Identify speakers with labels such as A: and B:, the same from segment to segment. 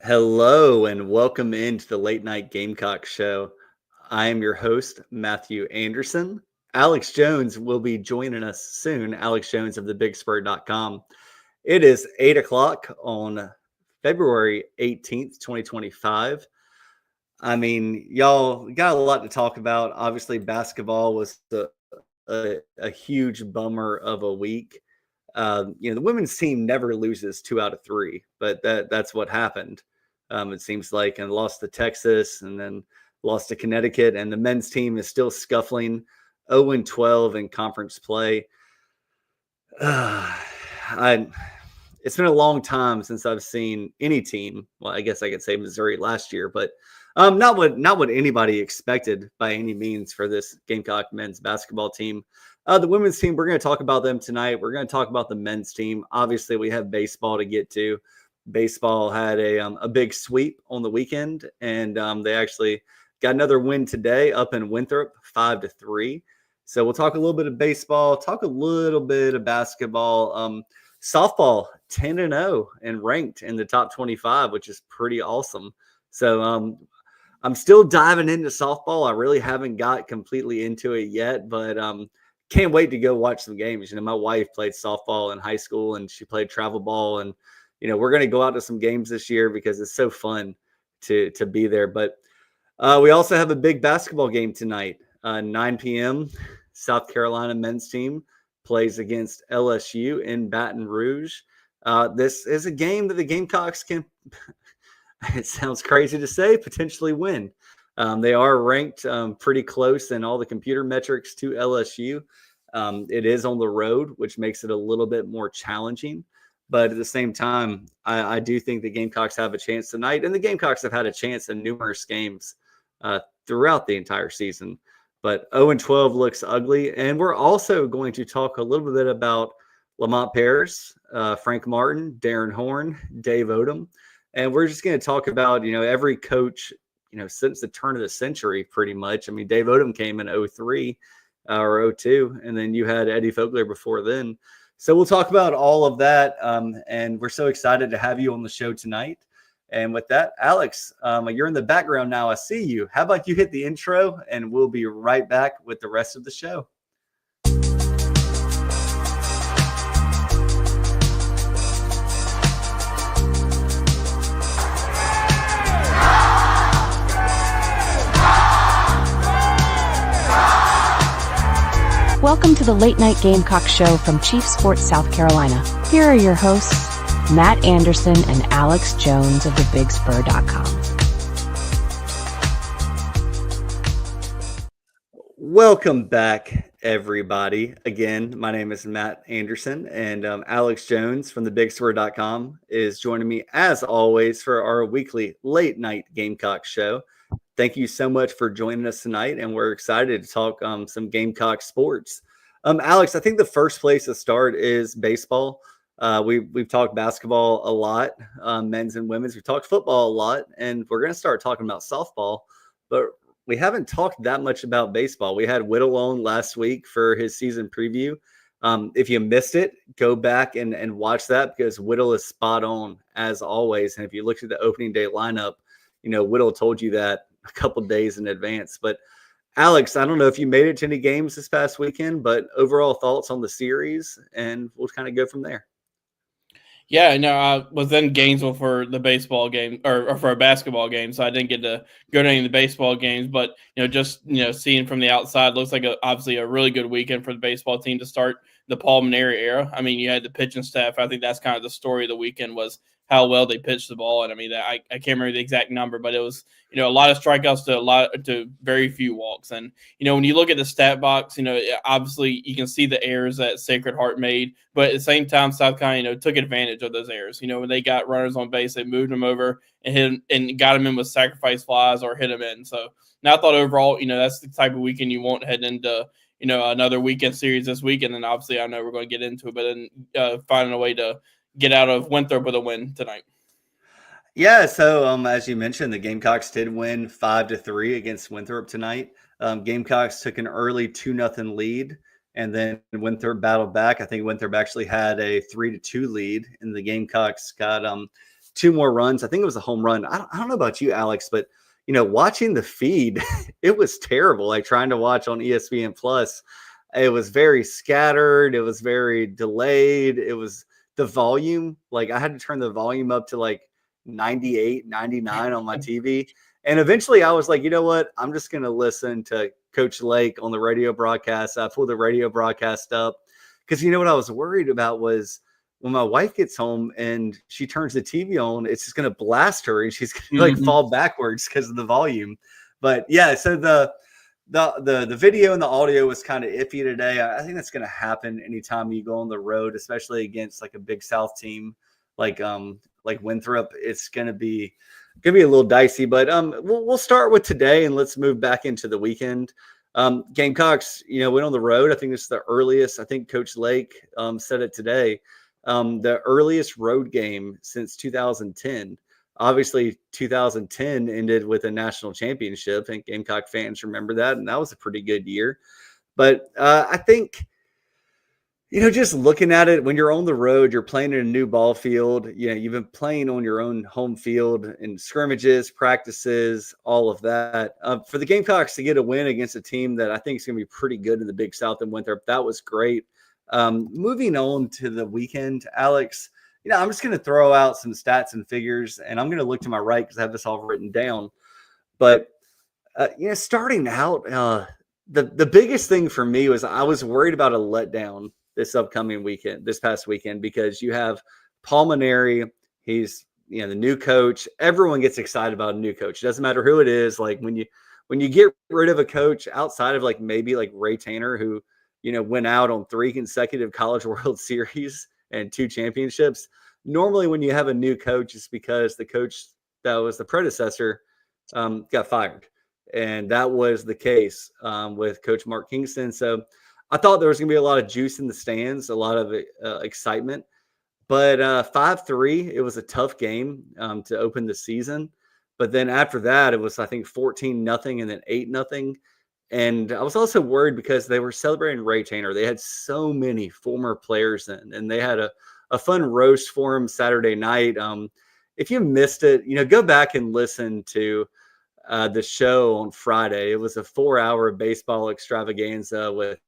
A: Hello and welcome into the Late Night Gamecock Show. I am your host, Matthew Anderson. Alex Jones will be joining us soon. Alex Jones of thebigspur.com. It is 8 o'clock on February 18th, 2025. I mean, y'all got a lot to talk about. Obviously, basketball was a huge bummer of a week. The women's team never loses 2 out of 3, but that's what happened. It seems like, and lost to Texas and then lost to Connecticut, and the men's team is still scuffling 0-12 in conference play. I It's been a long time since I've seen any team. Well, I guess I could say Missouri last year, but not what anybody expected by any means for this Gamecock men's basketball team. The women's team, we're going to talk about them tonight. We're going to talk about the men's team. Obviously, we have baseball to get to. Baseball had a big sweep on the weekend, and they actually got another win today up in Winthrop, 5-3. So we'll talk a little bit of baseball, talk a little bit of basketball. Softball 10-0 and ranked in the top 25, which is pretty awesome. So I'm still diving into softball. I really haven't got completely into it yet, but can't wait to go watch some games. My wife played softball in high school and she played travel ball, and we're going to go out to some games this year because it's so fun to be there. But we also have a big basketball game tonight, 9 p.m. South Carolina men's team plays against LSU in Baton Rouge. This is a game that the Gamecocks can, it sounds crazy to say, potentially win. They are ranked pretty close in all the computer metrics to LSU. It is on the road, which makes it a little bit more challenging. But at the same time, I do think the Gamecocks have a chance tonight. And the Gamecocks have had a chance in numerous games throughout the entire season. But 0-12 looks ugly. And we're also going to talk a little bit about Lamont Paris, Frank Martin, Darren Horn, Dave Odom. And we're just going to talk about, every coach, since the turn of the century, pretty much. I mean, Dave Odom came in 03 or 02, and then you had Eddie Fogler before then. So we'll talk about all of that. And we're so excited to have you on the show tonight. And with that, Alex, you're in the background now. I see you. How about you hit the intro, and we'll be right back with the rest of the show.
B: Welcome to the Late Night Gamecock Show from Chief Sports, South Carolina. Here are your hosts, Matt Anderson and Alex Jones of thebigspur.com.
A: Welcome back, everybody. Again, my name is Matt Anderson, and Alex Jones from thebigspur.com is joining me, as always, for our weekly Late Night Gamecock Show. Thank you so much for joining us tonight, and we're excited to talk some Gamecock sports. Alex, I think the first place to start is baseball. We've talked basketball a lot, men's and women's. We've talked football a lot, and we're going to start talking about softball, but we haven't talked that much about baseball. We had Whittle on last week for his season preview. If you missed it, go back and watch that, because Whittle is spot on, as always. And if you looked at the opening day lineup, Whittle told you that a couple days in advance. But Alex, I don't know if you made it to any games this past weekend, but overall thoughts on the series, and we'll kind of go from there.
C: Yeah, no, I was in Gainesville for the baseball game or for a basketball game, so I didn't get to go to any of the baseball games. But just seeing from the outside, looks like obviously a really good weekend for the baseball team to start the Paul Maneri era. I mean, you had the pitching staff. I think that's kind of the story of the weekend, was how well they pitched the ball. And I mean, I can't remember the exact number, but it was a lot of strikeouts to very few walks. And when you look at the stat box, obviously you can see the errors that Sacred Heart made, but at the same time, South Carolina took advantage of those errors. When they got runners on base, they moved them over and hit and got them in with sacrifice flies or hit them in. So now I thought overall, that's the type of weekend you want heading into another weekend series this week. And then obviously I know we're going to get into it, but then finding a way to get out of Winthrop with a win tonight.
A: Yeah, so as you mentioned, the Gamecocks did win 5-3 against Winthrop tonight. Gamecocks took an early 2-0 lead, and then Winthrop battled back. I think Winthrop actually had a 3-2 lead, and the Gamecocks got 2 more runs. I think it was a home run. I don't know about you, Alex, but watching the feed, it was terrible. Like trying to watch on ESPN Plus, it was very scattered. It was very delayed. It was the volume. Like I had to turn the volume up to like 98, 99 on my TV. And eventually I was like, you know what? I'm just going to listen to Coach Lake on the radio broadcast. I pulled the radio broadcast up because what I was worried about was when my wife gets home and she turns the TV on, it's just going to blast her and she's going to like fall backwards because of the volume. But yeah, so the video and the audio was kind of iffy today. I think that's going to happen anytime you go on the road, especially against like a Big South team like Winthrop. It's going to be a little dicey, but we'll start with today and let's move back into the weekend. Gamecocks, went on the road. I think this is the earliest. I think Coach Lake said it today. The earliest road game since 2010. Obviously, 2010 ended with a national championship, and Gamecock fans remember that, and that was a pretty good year. But I think, just looking at it, when you're on the road, you're playing in a new ball field. You've been playing on your own home field in scrimmages, practices, all of that. For the Gamecocks to get a win against a team that I think is going to be pretty good in the Big South and Winthrop, that was great. Moving on to the weekend, Alex, I'm just going to throw out some stats and figures, and I'm going to look to my right because I have this all written down. But, starting out, the biggest thing for me was I was worried about a letdown this past weekend, because you have Paul Maneri. He's, the new coach. Everyone gets excited about a new coach. It doesn't matter who it is. Like when you get rid of a coach outside of like maybe like Ray Tanner, who, went out on 3 consecutive College World Series and 2 championships. Normally when you have a new coach, it's because the coach that was the predecessor got fired. And that was the case with Coach Mark Kingston. So I thought there was going to be a lot of juice in the stands, a lot of excitement. But 5-3, it was a tough game to open the season. But then after that, it was, I think, 14-0 and then 8-0. And I was also worried because they were celebrating Ray Tanner. They had so many former players in, and they had a fun roast for him Saturday night. If you missed it, go back and listen to the show on Friday. It was a 4-hour baseball extravaganza with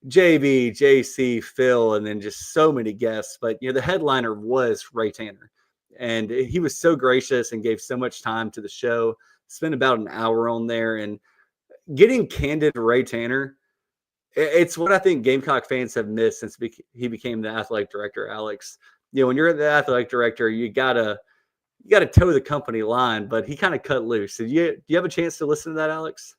A: JB, JC, Phil, and then just so many guests. But, the headliner was Ray Tanner. And he was so gracious and gave so much time to the show, spent about an hour on there. And getting candid Ray Tanner, it's what I think Gamecock fans have missed since he became the athletic director, Alex. When you're the athletic director, you gotta toe the company line, but he kind of cut loose. Do you have a chance to listen to that, Alex?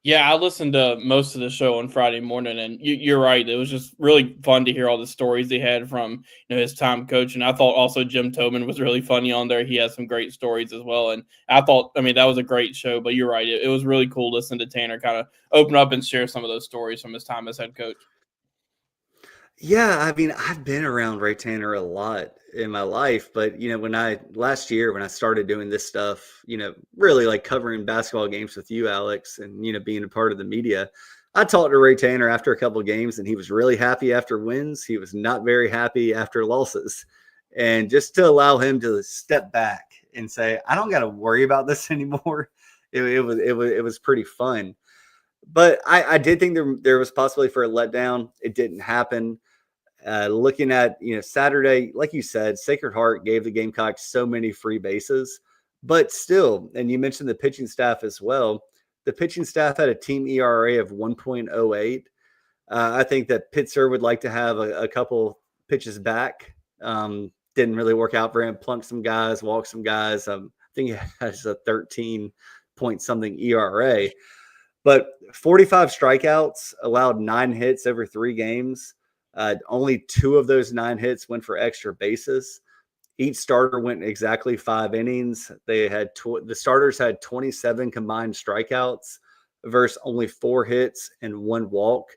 C: Yeah, I listened to most of the show on Friday morning, and you're right. It was just really fun to hear all the stories he had from his time coaching. I thought also Jim Tobin was really funny on there. He had some great stories as well, and I thought, that was a great show. But you're right, it was really cool listening to Tanner kind of open up and share some of those stories from his time as head coach.
A: Yeah, I've been around Ray Tanner a lot in my life, but last year when I started doing this stuff, really like covering basketball games with you, Alex, and being a part of the media, I talked to Ray Tanner after a couple of games, and he was really happy after wins. He was not very happy after losses, and just to allow him to step back and say, "I don't got to worry about this anymore." It was pretty fun, but I did think there was possibility for a letdown. It didn't happen. Looking at Saturday, like you said, Sacred Heart gave the Gamecocks so many free bases, but still, and you mentioned the pitching staff as well. The pitching staff had a team ERA of 1.08. I think that Pitzer would like to have a couple pitches back. Didn't really work out for him. Plunked some guys, walked some guys. I think he has a 13 point something ERA, but 45 strikeouts, allowed 9 hits over 3 games. Only 2 of those 9 hits went for extra bases. Each starter went exactly 5 innings. They had the starters had 27 combined strikeouts versus only 4 hits and 1 walk.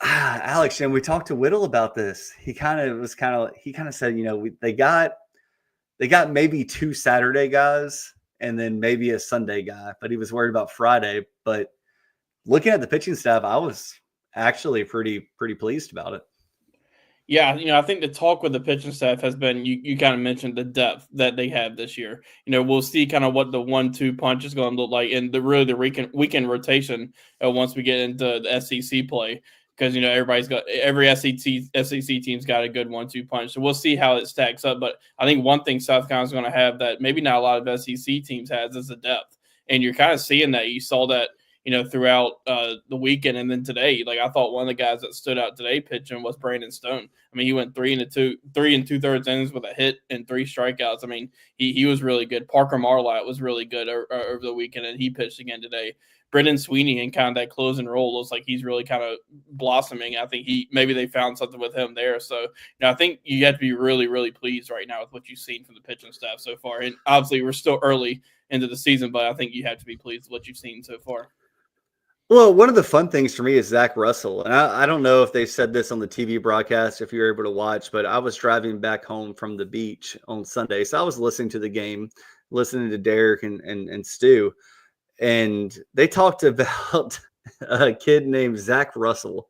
A: Alex, and we talked to Whittle about this. He kind of said, they got maybe 2 Saturday guys and then maybe a Sunday guy, but he was worried about Friday. But looking at the pitching staff, I was actually pretty pleased about it.
C: Yeah, I think the talk with the pitching staff has been you kind of mentioned the depth that they have this year. We'll see kind of what the 1-2 punch is going to look like, and the weekend rotation once we get into the SEC play, because every SEC team's got a good 1-2 punch. So we'll see how it stacks up. But I think one thing South Carolina's going to have that maybe not a lot of SEC teams has is the depth, and you're kind of seeing that. You saw that throughout the weekend. And then today, like, I thought one of the guys that stood out today pitching was Brandon Stone. I mean, he went 3 2/3 innings with a hit and 3 strikeouts. I mean, he was really good. Parker Marlatt was really good over the weekend, and he pitched again today. Brendan Sweeney in kind of that closing role looks like he's really kind of blossoming. I think maybe they found something with him there. So, I think you have to be really, really pleased right now with what you've seen from the pitching staff so far. And obviously, we're still early into the season, but I think you have to be pleased with what you've seen so far.
A: Well, one of the fun things for me is Zach Russell. And I don't know if they said this on the TV broadcast, if you were able to watch, but I was driving back home from the beach on Sunday. So I was listening to the game, listening to Derek and Stu. And they talked about a kid named Zach Russell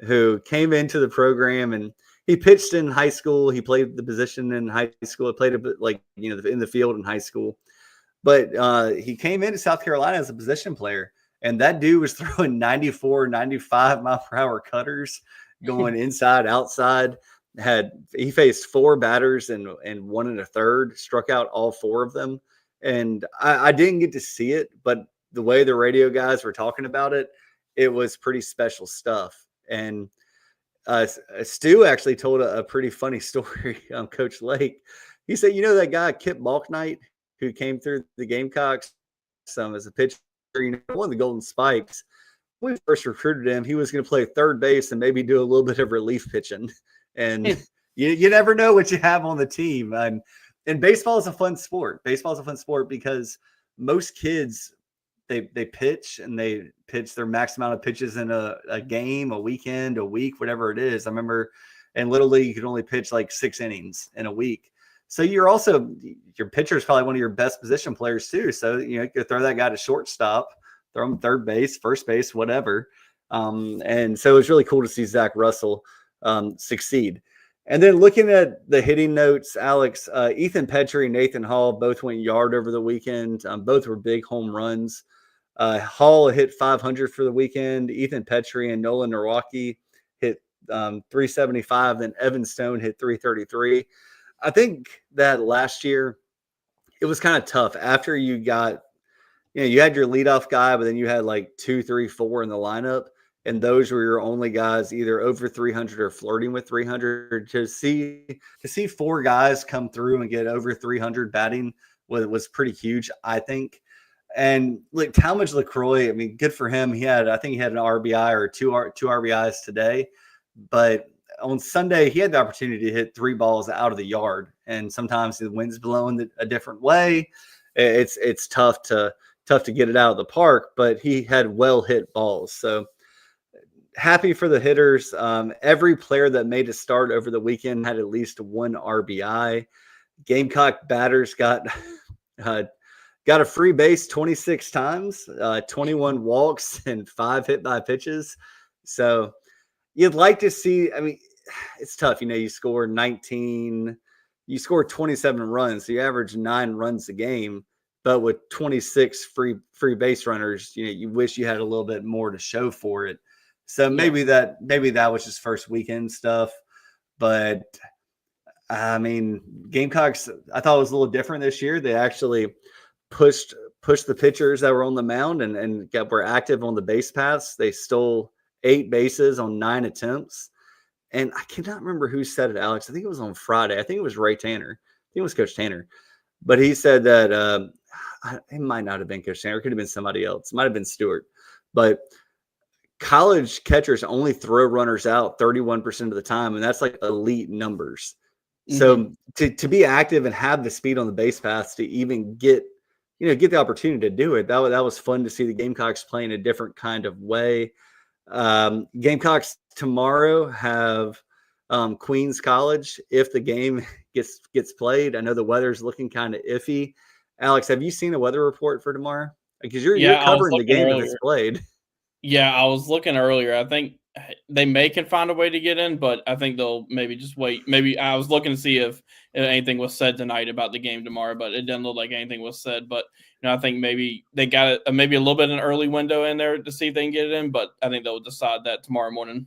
A: who came into the program, and he pitched in high school. He played the position in high school. He played a bit in the field in high school. But he came into South Carolina as a position player. And that dude was throwing 94, 95 mile per hour cutters going inside, outside. He faced 4 batters and 1 1/3, struck out all 4 of them. And I didn't get to see it, but the way the radio guys were talking about it, it was pretty special stuff. And Stu actually told a pretty funny story on Coach Lake. He said, that guy, Kip Balknight, who came through the Gamecocks as a pitcher, one of the Golden Spikes, when we first recruited him, he was going to play third base and maybe do a little bit of relief pitching. And you never know what you have on the team. And baseball is a fun sport. Baseball is a fun sport because most kids, they pitch, and they pitch their max amount of pitches in a game, a weekend, a week, whatever it is. I remember in Little League, you could only pitch like 6 innings in a week. So your pitcher is probably one of your best position players too. So, you could throw that guy to shortstop, throw him third base, first base, whatever. And so it was really cool to see Zach Russell succeed. And then looking at the hitting notes, Alex, Ethan Petrie and Nathan Hall both went yard over the weekend. Both were big home runs. Hall hit 500 for the weekend. Ethan Petrie and Nolan Nowacki hit 375. Then Evan Stone hit 333. I think that last year it was kind of tough after you got, you had your leadoff guy, but then you had like 2, 3, 4 in the lineup. And those were your only guys either over 300 or flirting with 300. To see 4 guys come through and get over 300 batting was pretty huge, I think. And look, Talmadge LaCroix, I mean, good for him. I think he had an RBI or two RBIs today, but on Sunday, he had the opportunity to hit 3 balls out of the yard, and sometimes the wind's blowing a different way. It's tough to get it out of the park, but he had well hit balls. So happy for the hitters. Every player that made a start over the weekend had at least 1 RBI. Gamecock batters got a free base 26 times, 21 walks, and 5 hit by pitches. So you'd like to see, I mean, it's tough. You score 19, you score 27 runs, so you average 9 runs a game, but with 26 free base runners, you wish you had a little bit more to show for it. So maybe that was just first weekend stuff. But I mean, Gamecocks, I thought it was a little different this year. They actually pushed the pitchers that were on the mound and were active on the base paths. They stole 8 bases on 9 attempts. And I cannot remember who said it, Alex. I think it was on Friday. I think it was Ray Tanner. I think it was Coach Tanner. But he said that it might not have been Coach Tanner. It could have been somebody else. It might have been Stewart. But college catchers only throw runners out 31% of the time, and that's like elite numbers. Mm-hmm. So to be active and have the speed on the base paths to even get the opportunity to do it, that was fun to see the Gamecocks playing a different kind of way. Gamecocks tomorrow have Queens College if the game gets played. I know the weather's looking kind of iffy. Alex, have you seen a weather report for tomorrow? Because you're covering the game if it's played.
C: Yeah, I was looking earlier. I think they can find a way to get in, but I think they'll maybe just wait. Maybe I was looking to see if anything was said tonight about the game tomorrow, but it didn't look like anything was said. But I think maybe they got maybe a little bit of an early window in there to see if they can get it in, but I think they'll decide that tomorrow morning.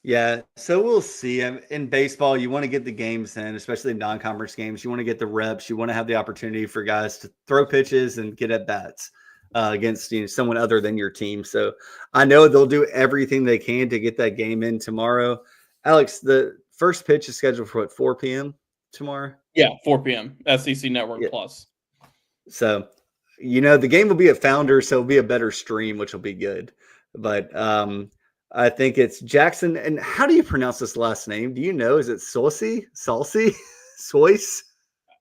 A: Yeah, so we'll see. In baseball, you want to get the games in, especially non-conference games. You want to get the reps. You want to have the opportunity for guys to throw pitches and get at bats against someone other than your team. So I know they'll do everything they can to get that game in tomorrow. Alex, the first pitch is scheduled for 4 p.m. tomorrow?
C: Yeah, 4 p.m. SEC Network Plus.
A: So, the game will be at Founder, so it'll be a better stream, which will be good. But I think it's Jackson. And how do you pronounce this last name? Do you know? Is it Saucy? Soyce?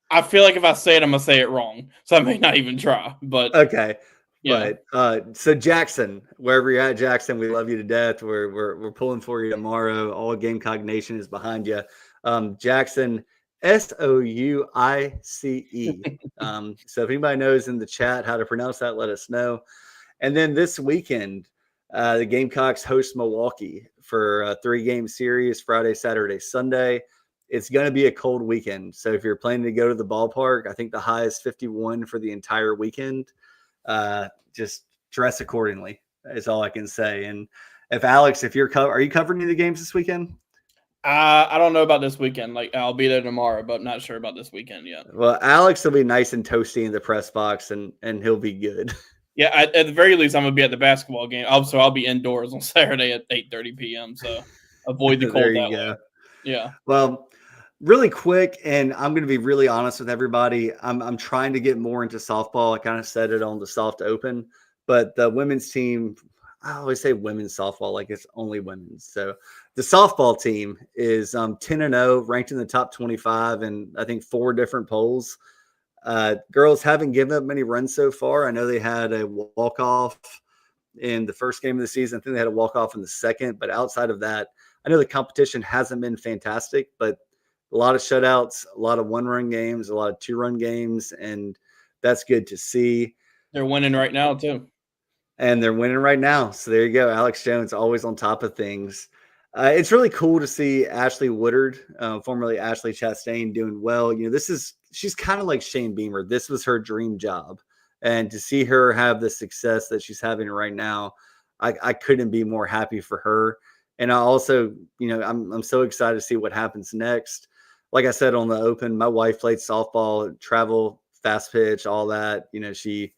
C: I feel like if I say it, I'm going to say it wrong. So I may not even try. But
A: okay.
C: Yeah.
A: But so Jackson, wherever you're at, Jackson, we love you to death. We're pulling for you tomorrow. All Gamecock Nation is behind you. Jackson, Souice. So if anybody knows in the chat how to pronounce that, let us know. And then this weekend, the Gamecocks host Milwaukee for a 3-game series, Friday, Saturday, Sunday. It's going to be a cold weekend. So if you're planning to go to the ballpark, I think the high is 51 for the entire weekend. Just dress accordingly is all I can say. And if Alex, are you covering any of the games this weekend?
C: I don't know about this weekend. Like, I'll be there tomorrow, but I'm not sure about this weekend yet.
A: Well, Alex will be nice and toasty in the press box, and he'll be good.
C: Yeah, at the very least, I'm gonna be at the basketball game. Also, I'll be indoors on Saturday at 8:30 p.m. So avoid the cold
A: there you
C: that
A: go.
C: way. Yeah.
A: Well, really quick, and I'm going to be really honest with everybody. I'm trying to get more into softball. I kind of said it on the Soft Open, but the women's team, I always say women's softball like it's only women's. So the softball team is 10-0, ranked in the top 25, and I think 4 different polls. Girls haven't given up many runs so far. I know they had a walk-off in the first game of the season. I think they had a walk-off in the second, but outside of that, I know the competition hasn't been fantastic, but a lot of shutouts, a lot of 1-run games, a lot of 2-run games, and that's good to see.
C: They're winning right now, too.
A: And they're winning right now. So there you go. Alex Jones always on top of things. It's really cool to see Ashley Woodard, formerly Ashley Chastain, doing well. She's kind of like Shane Beamer. This was her dream job. And to see her have the success that she's having right now, I couldn't be more happy for her. And I also, I'm so excited to see what happens next. Like I said on the Open, my wife played softball, travel, fast pitch, all that. She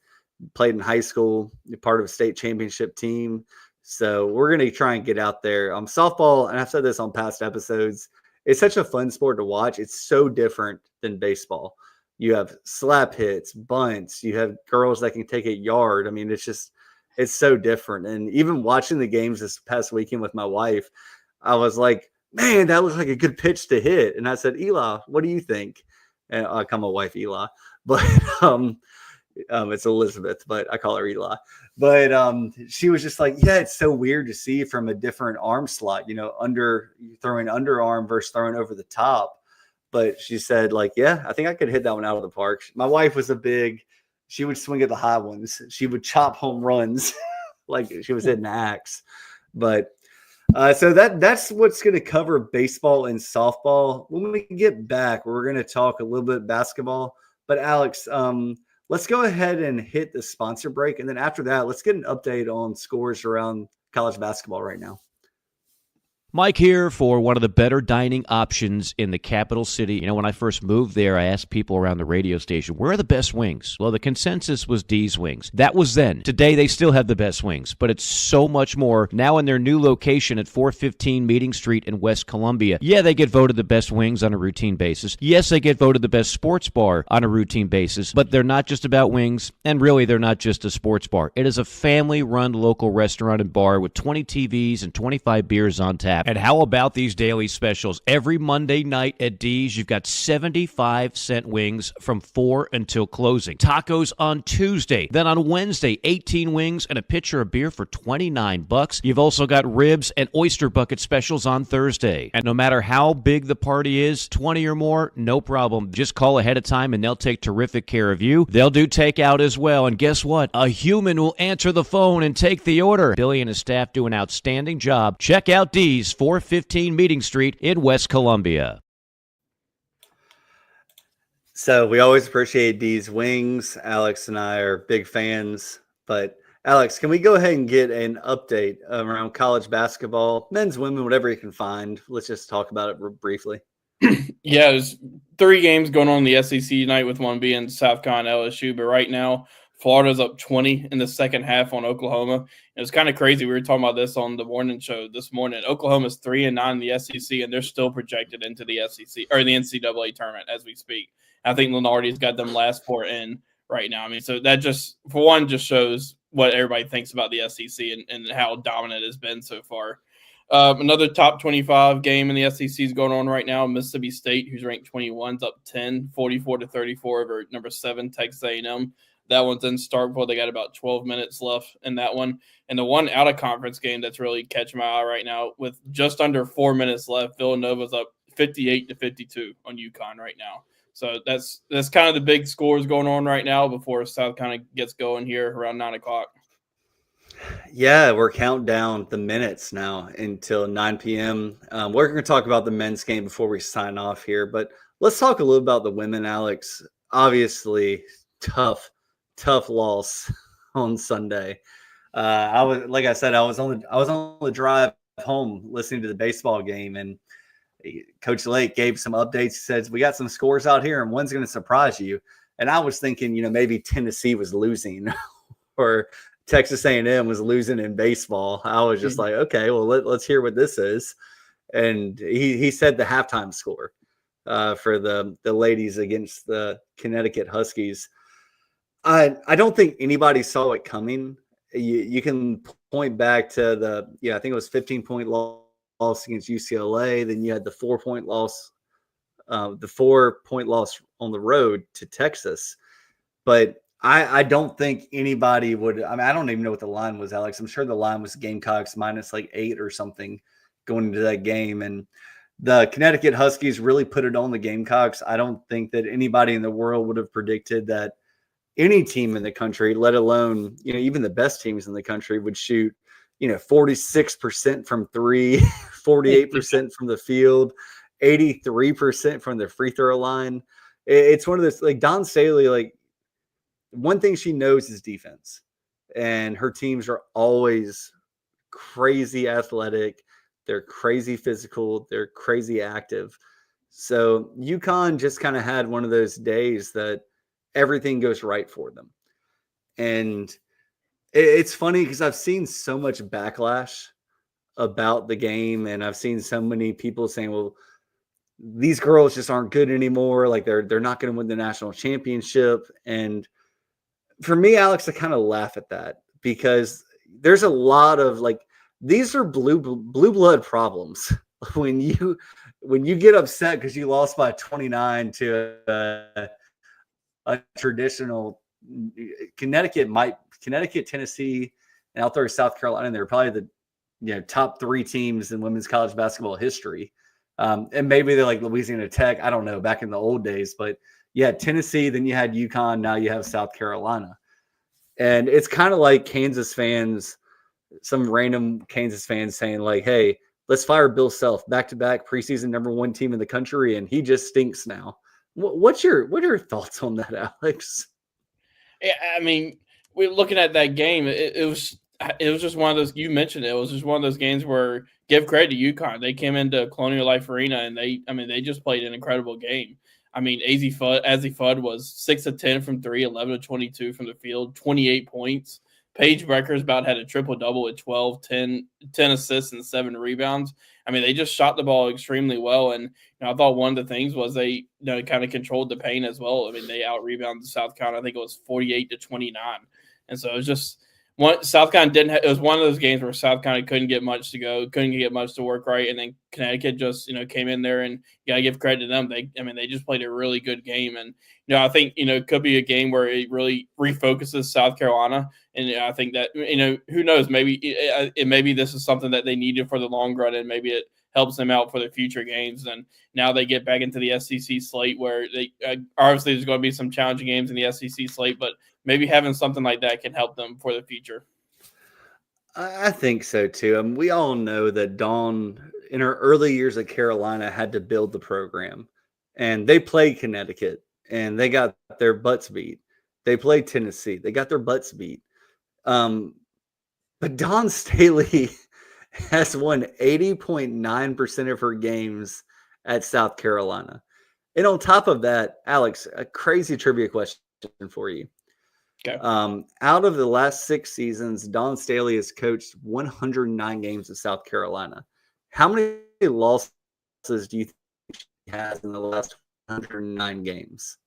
A: played in high school, part of a state championship team. So we're going to try and get out there. Softball, and I've said this on past episodes, it's such a fun sport to watch. It's so different than baseball. You have slap hits, bunts. You have girls that can take a yard. I mean, it's so different. And even watching the games this past weekend with my wife, I was like, man, that looks like a good pitch to hit. And I said, Eli, what do you think? And I call my wife Eli, but it's Elizabeth, but I call her Eli. But she was just like, yeah, it's so weird to see from a different arm slot, throwing underarm versus throwing over the top. But she said, like, yeah, I think I could hit that one out of the park. My wife was she would swing at the high ones. She would chop home runs like she was hitting an axe. But so that's what's going to cover baseball and softball. When we get back, we're going to talk a little bit basketball. But Alex, let's go ahead and hit the sponsor break. And then after that, let's get an update on scores around college basketball right now.
D: Mike here for one of the better dining options in the capital city. When I first moved there, I asked people around the radio station, where are the best wings? Well, the consensus was D's Wings. That was then. Today, they still have the best wings, but it's so much more. Now in their new location at 415 Meeting Street in West Columbia, yeah, they get voted the best wings on a routine basis. Yes, they get voted the best sports bar on a routine basis, but they're not just about wings, and really, they're not just a sports bar. It is a family-run local restaurant and bar with 20 TVs and 25 beers on tap. app. And how about these daily specials? Every Monday night at D's, you've got 75-cent wings from 4 until closing. Tacos on Tuesday. Then on Wednesday, 18 wings and a pitcher of beer for $29. You've also got ribs and oyster bucket specials on Thursday. And no matter how big the party is, 20 or more, no problem. Just call ahead of time and they'll take terrific care of you. They'll do takeout as well. And guess what? A human will answer the phone and take the order. Billy and his staff do an outstanding job. Check out D's, 415 Meeting Street in West Columbia.
A: So we always appreciate D's wings. Alex and I are big fans. But Alex, can we go ahead and get an update around college basketball, men's, women, whatever you can find? Let's just talk about it briefly.
C: Yeah, there's 3 games going on in the SEC tonight, with one being South Carolina LSU. But right now, Florida's up 20 in the second half on Oklahoma. It was kind of crazy. We were talking about this on the morning show this morning. Oklahoma's 3-9 in the SEC, and they're still projected into the SEC or the NCAA tournament as we speak. I think Lenardi's got them last 4 in right now. I mean, so that just, for one, just shows what everybody thinks about the SEC and how dominant it's been so far. Another top 25 game in the SEC is going on right now. Mississippi State, who's ranked 21, is up 10, 44-34 over number 7, Texas A&M. That one's in Starkville. They got about 12 minutes left in that one. And the one out-of-conference game that's really catching my eye right now, with just under 4 minutes left, Villanova's up 58-52 on UConn right now. So that's kind of the big scores going on right now before South kind of gets going here around 9 o'clock.
A: Yeah, we're counting down the minutes now until 9 p.m. We're going to talk about the men's game before we sign off here, but let's talk a little about the women, Alex. Obviously, tough loss on Sunday. I was, like I said, I was on the drive home listening to the baseball game, and Coach Lake gave some updates. He says, we got some scores out here, and one's going to surprise you. And I was thinking, maybe Tennessee was losing or Texas A&M was losing in baseball. I was just like, okay, well, let's hear what this is. And he said the halftime score for the ladies against the Connecticut Huskies. I don't think anybody saw it coming. You can point back to I think it was 15-point loss against UCLA. Then you had the 4-point loss, on the road to Texas. But I don't think anybody would. I mean, I don't even know what the line was, Alex. I'm sure the line was Gamecocks minus like 8 or something going into that game. And the Connecticut Huskies really put it on the Gamecocks. I don't think that anybody in the world would have predicted that any team in the country, let alone, even the best teams in the country, would shoot, 46% from 3, 48% from the field, 83% from the free throw line. It's one of those, like Don Staley, like, one thing she knows is defense, and her teams are always crazy athletic. They're crazy physical. They're crazy active. So UConn just kind of had one of those days that everything goes right for them. And it's funny because I've seen so much backlash about the game, and I've seen so many people saying, well, these girls just aren't good anymore. Like they're not going to win the national championship. And for me, Alex, I kind of laugh at that because there's a lot of these are blue blood problems. When you get upset because you lost by 29 to a traditional Connecticut, Tennessee, and out there South Carolina, and they're probably the top 3 teams in women's college basketball history. And maybe they're like Louisiana Tech. I don't know, back in the old days, but yeah, Tennessee, then you had UConn, now you have South Carolina. And it's kind of like Kansas fans, some random Kansas fans saying like, hey, let's fire Bill Self, back-to-back preseason #1 team in the country, and he just stinks now. What are your thoughts on that, Alex?
C: Yeah, I mean, we're looking at that game. It was just one of those, you mentioned it was just one of those games where give credit to UConn. They came into Colonial Life Arena and they just played an incredible game. I mean, Azzy Fudd was 6 of 10 from 3, 11 of 22 from the field, 28 points. Paige Brecker's about had a triple-double at 12, 10 assists and 7 rebounds. I mean, they just shot the ball extremely well. And I thought one of the things was they kind of controlled the paint as well. I mean, they out-rebounded South Carolina. I think it was 48-29. And so it was just South Carolina didn't. It was one of those games where South Carolina couldn't get much to go, couldn't get much to work right, and then Connecticut just came in there, and you gotta give credit to them. They just played a really good game, and I think it could be a game where it really refocuses South Carolina, and I think that who knows, maybe this is something that they needed for the long run, and maybe it helps them out for the future games. And now they get back into the SEC slate where they obviously there's going to be some challenging games in the SEC slate, but maybe having something like that can help them for the future.
A: I think so too. We all know that Dawn, in her early years at Carolina, had to build the program, and they played Connecticut, and they got their butts beat. They played Tennessee, they got their butts beat. But Dawn Staley has won 80.9% of her games at South Carolina. And on top of that, Alex, a crazy trivia question for you.
C: Okay.
A: Out of the last 6 seasons, Dawn Staley has coached 109 games at South Carolina. How many losses do you think she has in the last 109 games?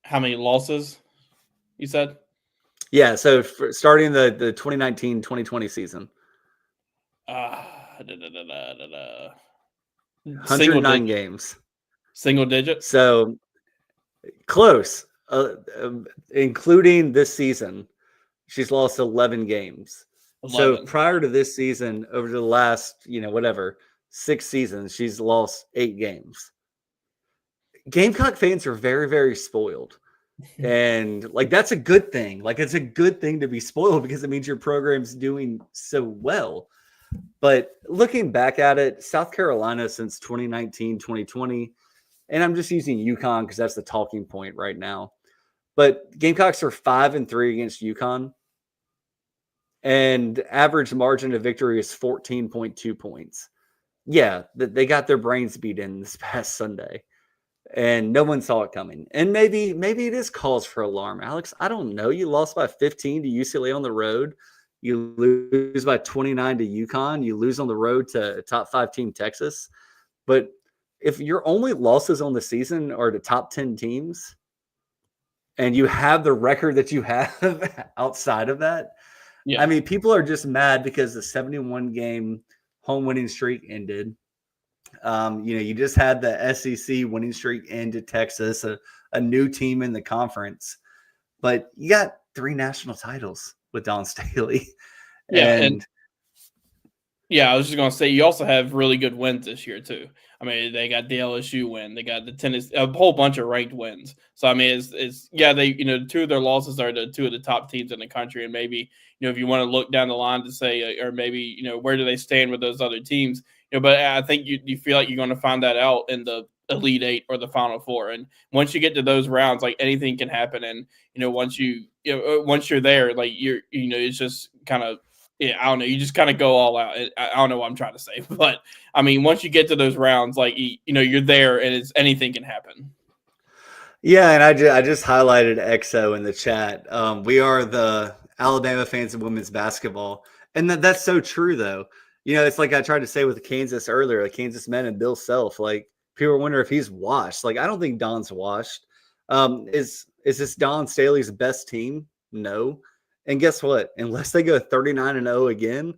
C: How many losses, you said?
A: Yeah, so starting the 2019-2020 season. 109 games.
C: Single digit?
A: So close. Including this season, she's lost 11 games. 11. So prior to this season, over the last, 6 seasons, she's lost 8 games. Gamecock fans are very, very spoiled. And that's a good thing. It's a good thing to be spoiled because it means your program's doing so well. But looking back at it, South Carolina since 2019, 2020, and I'm just using UConn because that's the talking point right now. But Gamecocks are 5-3 against UConn, and average margin of victory is 14.2 points. Yeah, they got their brains beat in this past Sunday, and no one saw it coming. And maybe it is cause for alarm, Alex. I don't know. You lost by 15 to UCLA on the road. You lose by 29 to UConn. You lose on the road to top 5 team Texas. But if your only losses on the season are to top 10 teams, and you have the record that you have outside of that, yeah. I mean, people are just mad because the 71-game home winning streak ended. You just had the SEC winning streak end to Texas, a new team in the conference. But you got 3 national titles with Dawn Staley.
C: Yeah, and I was just going to say, you also have really good wins this year, too. I mean, they got the LSU win. They got the Tennessee, a whole bunch of ranked wins. So, I mean, they 2 of their losses are to 2 of the top teams in the country. And maybe, if you want to look down the line to say, or maybe, where do they stand with those other teams? But I think you feel like you're going to find that out in the Elite 8 or the Final 4. And once you get to those rounds, anything can happen. And, once you're there, it's just kind of, yeah, I don't know. You just kind of go all out. I don't know what I'm trying to say, but I mean, once you get to those rounds, you're there, and anything can happen.
A: Yeah, and I just highlighted EXO in the chat. We are the Alabama fans of women's basketball, and that's so true, though. It's like I tried to say with Kansas earlier, like Kansas men and Bill Self. People wonder if he's washed. I don't think Dawn's washed. Is this Dawn Staley's best team? No. And guess what? Unless they go 39-0 again,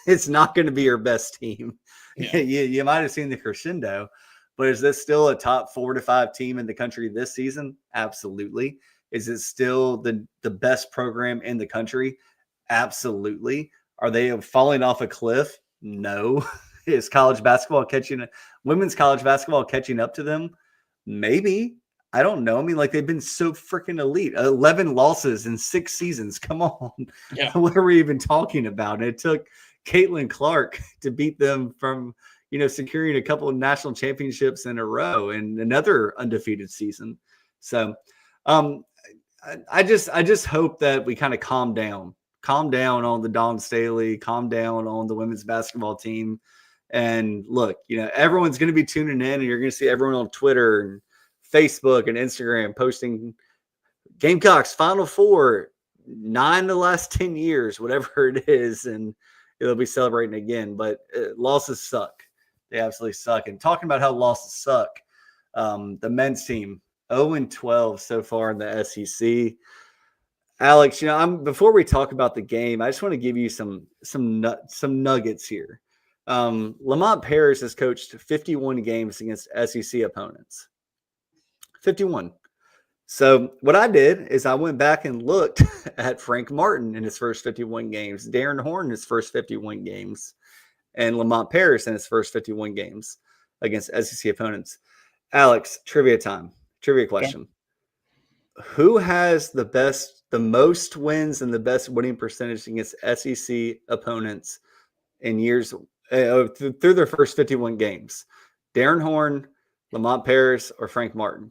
A: it's not going to be your best team. Yeah. You might have seen the crescendo, but is this still a top 4 to 5 team in the country this season? Absolutely. Is it still the best program in the country? Absolutely. Are they falling off a cliff? No. Is women's college basketball catching up to them? Maybe. I don't know. I mean, they've been so freaking elite. 11 losses in 6 seasons. Come on. Yeah. What are we even talking about? And it took Caitlin Clark to beat them from, securing a couple of national championships in a row and another undefeated season. So I just hope that we kind of calm down on the Dawn Staley, calm down on the women's basketball team. And look, everyone's going to be tuning in, and you're going to see everyone on Twitter and Facebook and Instagram posting Gamecocks Final 4, 9 the last 10 years, whatever it is, and they'll be celebrating again. But losses suck. They absolutely suck. And talking about how losses suck, the men's team, 0-12 so far in the SEC. Alex, before we talk about the game, I just want to give you some nuggets here. Lamont Paris has coached 51 games against SEC opponents. 51. So what I did is I went back and looked at Frank Martin in his first 51 games, Darren Horn in his first 51 games, and Lamont Paris in his first 51 games against SEC opponents. Alex, trivia time. Trivia question. Yeah. Who has the most wins and the best winning percentage against SEC opponents in years through their first 51 games? Darren Horn, Lamont Paris, or Frank Martin?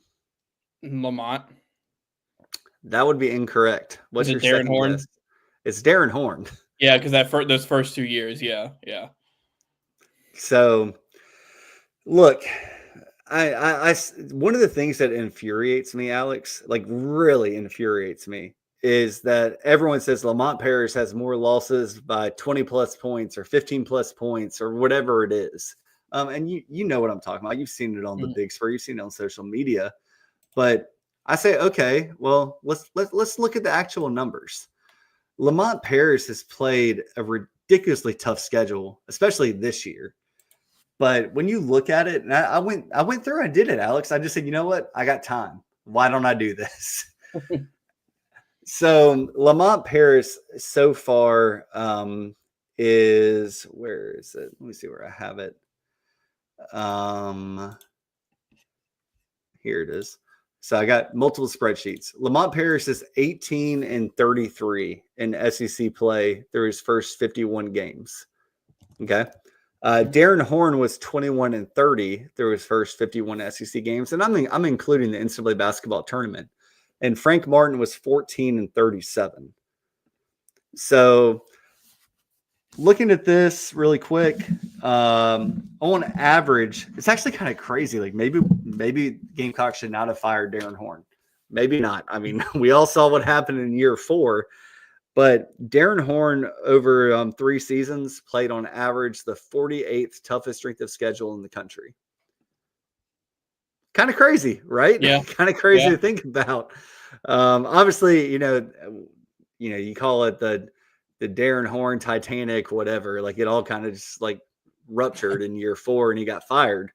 C: Lamont.
A: That would be incorrect. What's your
C: Darren
A: second
C: Horn?
A: guess? It's Darren Horn.
C: Yeah, because those first 2 years, yeah.
A: So, look, I one of the things that infuriates me, Alex, like really infuriates me, is that everyone says Lamont Paris has more losses by 20 plus points or 15 plus points or whatever it is. And you know what I'm talking about. You've seen it on the Big Spur. You've seen it on social media. But I say, okay, well, let's look at the actual numbers. Lamont Paris has played a ridiculously tough schedule, especially this year. But when you look at it, and I went through and did it, Alex. I just said, you know what? I got time. Why don't I do this? So Lamont Paris so far is, where is it? Let me see where I have it. Here it is. So I got multiple spreadsheets. Lamont Paris is 18-33 in SEC play through his first 51 games. Okay. Darren Horn was 21-30 through his first 51 SEC games. And I'm including the NCAA basketball tournament. And Frank Martin was 14-37. So looking at this really quick, on average, it's actually kind of crazy. Like maybe Gamecock should not have fired Darren Horn. Maybe not. I mean, we all saw what happened in year 4. But Darren Horn over 3 seasons played on average the 48th toughest strength of schedule in the country. Kind of crazy, right?
C: Yeah.
A: Kind of crazy to think about. Obviously, you call it the Darren Horn Titanic, whatever. Like it all kind of just like ruptured in year 4 and he got fired.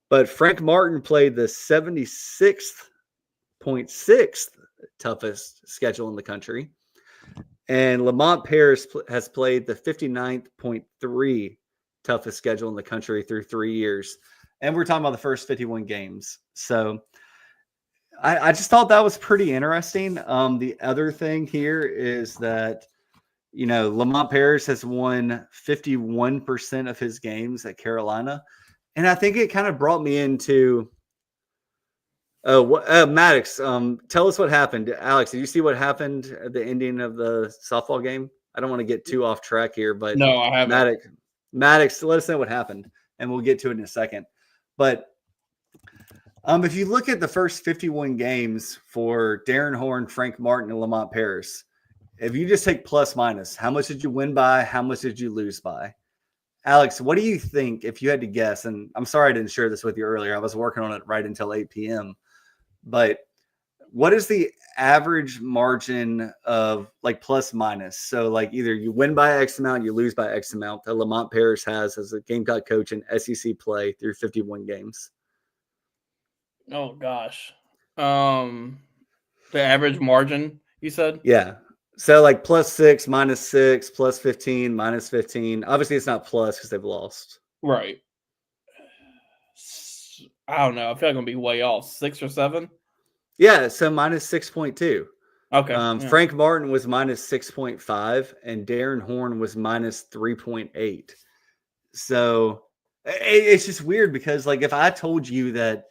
A: But Frank Martin played the 76th toughest schedule in the country. And Lamont Paris has played the 59.3 toughest schedule in the country through 3 years. And we're talking about the first 51 games. So I just thought that was pretty interesting. The other thing here is that, Lamont Paris has won 51% of his games at Carolina. And I think it kind of brought me into Maddox, tell us what happened. Alex, did you see what happened at the ending of the softball game? I don't want to get too off track here, but
C: no, I haven't.
A: Maddox, let us know what happened, and we'll get to it in a second. But if you look at the first 51 games for Darren Horn, Frank Martin, and Lamont Paris, if you just take plus minus, how much did you win by? How much did you lose by? Alex, what do you think if you had to guess? And I'm sorry I didn't share this with you earlier. I was working on it right until 8 p.m. But what is the average margin of like plus minus? So like either you win by X amount, you lose by X amount that Lamont Paris has as a Gamecock coach in SEC play through 51 games.
C: Oh gosh. The average margin, you said?
A: Yeah. So like plus 6, minus 6, plus 15, minus 15. Obviously it's not plus because they've lost.
C: Right. I don't know. I feel like I'm going to be way off. 6 or 7?
A: Yeah, so minus 6.2.
C: Okay.
A: Frank Martin was minus 6.5, and Darren Horn was minus 3.8. So it's just weird because, like, if I told you that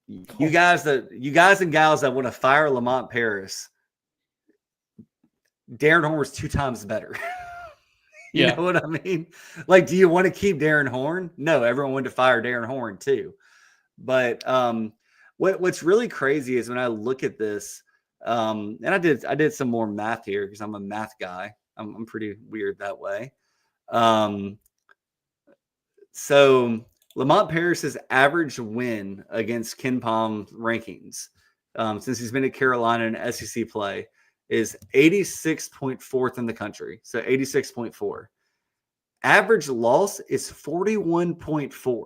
A: you guys and gals that want to fire Lamont Paris, Darren Horn was 2 times better. You know what I mean? Like, do you want to keep Darren Horn? No, everyone wanted to fire Darren Horn too. But what's really crazy is when I look at this, and I did some more math here because I'm a math guy. I'm pretty weird that way. So Lamont Paris's average win against Ken Palm rankings since he's been at Carolina in SEC play is 86.4th in the country. So 86.4. Average loss is 41.4.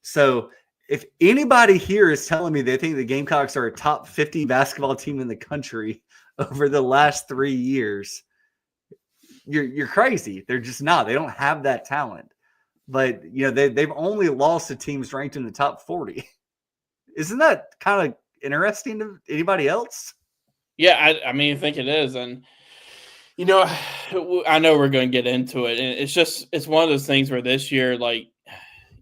A: So if anybody here is telling me they think the Gamecocks are a top 50 basketball team in the country over the last 3 years, you're crazy. They're just not. They don't have that talent. But, they've only lost to teams ranked in the top 40. Isn't that kind of interesting to anybody else?
C: Yeah, I mean, I think it is. And, I know we're going to get into it. And it's one of those things where this year, like,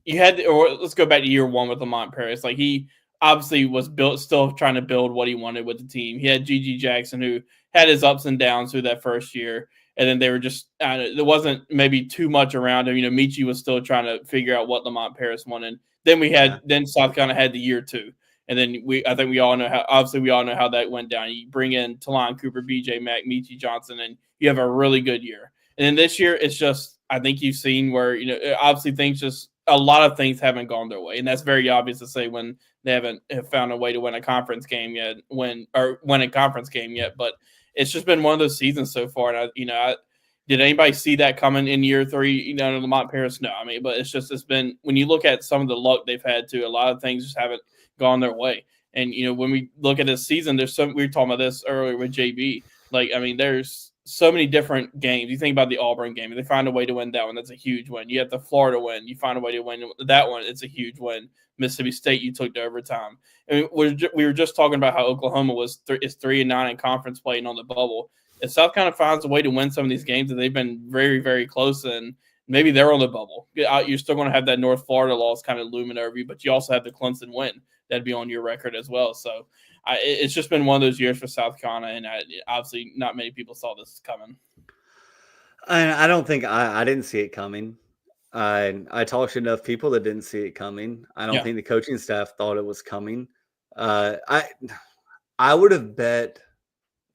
C: let's go back to year one with Lamont Paris. Like, he obviously was still trying to build what he wanted with the team. He had Gigi Jackson, who had his ups and downs through that first year. And then they were just, there wasn't maybe too much around him. Michi was still trying to figure out what Lamont Paris wanted. Then then South Carolina had the year two. And then I think we all know how that went down. You bring in Talon Cooper, BJ Mack, Michi Johnson, and you have a really good year. And then this year, it's just, I think you've seen where, obviously a lot of things haven't gone their way. And that's very obvious to say when they haven't found a way to win a conference game yet, win a conference game yet. But it's just been one of those seasons so far. And did anybody see that coming in year three? Lamont Paris? No. I mean, but it's been, when you look at some of the luck they've had too, a lot of things just haven't gone their way. And, when we look at this season, we were talking about this earlier with JB. Like, I mean, there's so many different games. You think about the Auburn game, they find a way to win that one. That's a huge win. You have the Florida win. You find a way to win that one. It's a huge win. Mississippi State, you took to overtime. And we were just talking about how Oklahoma is 3-9 in conference play and on the bubble. If South Carolina finds a way to win some of these games that they've been very, very close in, maybe they're on the bubble. You're still going to have that North Florida loss kind of looming over you, but you also have the Clemson win. That'd be on your record as well. So it's just been one of those years for South Carolina, and obviously not many people saw this coming.
A: I don't think I didn't see it coming. I talked to enough people that didn't see it coming. I don't think the coaching staff thought it was coming. I would have bet,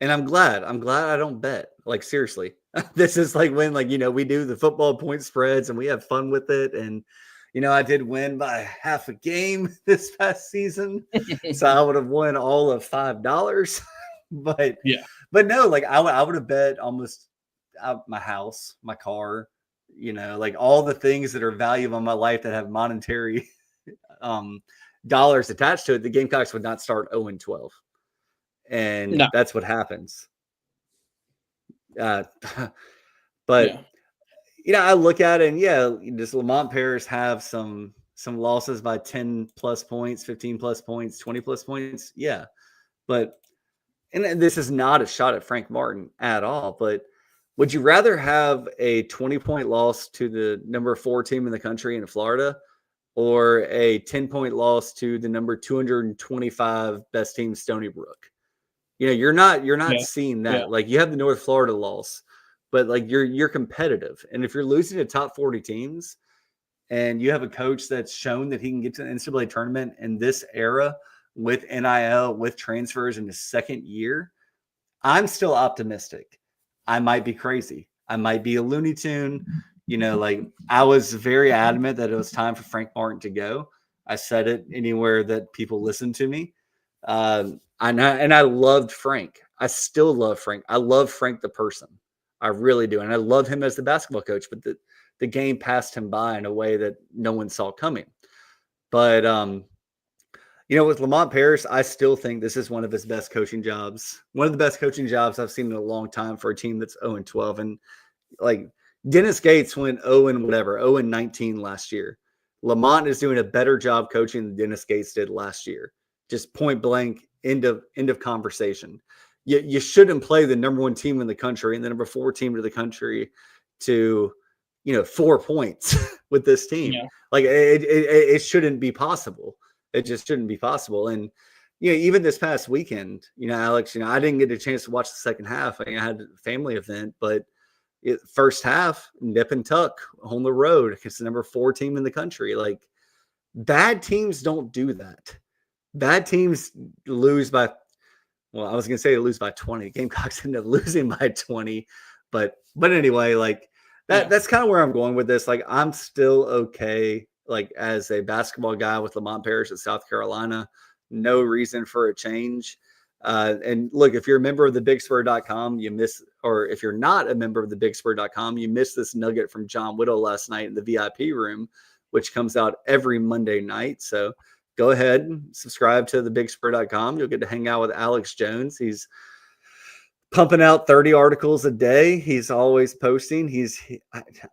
A: and I'm glad I don't bet. Like, seriously, this is like when, we do the football point spreads and we have fun with it. And, I did win by half a game this past season. So I would have won all of $5. But no, I would have bet almost my house, my car, all the things that are valuable in my life that have monetary dollars attached to it. The Gamecocks would not start 0-12. And that's what happens. But I look at it and does Lamont Paris have some losses by 10 plus points, 15 plus points, 20 plus points? Yeah. But, and this is not a shot at Frank Martin at all, but would you rather have a 20-point loss to the number 4 team in the country in Florida, or a 10-point loss to the number 225 best team, Stony Brook? You're not seeing that. Yeah. Like, you have the North Florida loss, but you're competitive. And if you're losing to top 40 teams and you have a coach that's shown that he can get to the NCAA tournament in this era with NIL, with transfers in his second year, I'm still optimistic. I might be crazy. I might be a Looney Tune. I was very adamant that it was time for Frank Martin to go. I said it anywhere that people listened to me. And I loved Frank. I still love Frank. I love Frank the person. I really do. And I love him as the basketball coach, but the game passed him by in a way that no one saw coming. But, with Lamont Paris, I still think this is one of his best coaching jobs. One of the best coaching jobs I've seen in a long time for a team that's 0-12. And Dennis Gates went 0-19 last year. Lamont is doing a better job coaching than Dennis Gates did last year. Just point blank, end of conversation. You shouldn't play the number 1 team in the country and the number 4 team to the country to, 4 points with this team. Yeah. It shouldn't be possible. It just shouldn't be possible. And, even this past weekend, Alex, I didn't get a chance to watch the second half. I had a family event, but first half, nip and tuck on the road against the number 4 team in the country. Bad teams don't do that. Bad teams lose by, well, I was going to say they lose by 20. Gamecocks end up losing by 20. But anyway, that's kind of where I'm going with this. I'm still okay, as a basketball guy with Lamont Paris at South Carolina. No reason for a change. And look, if you're a member of the bigspur.com, or if you're not a member of the bigspur.com, you missed this nugget from John Whittle last night in the VIP room, which comes out every Monday night. So go ahead and subscribe to the bigspur.com. You'll get to hang out with Alex Jones. He's pumping out 30 articles a day. He's always posting.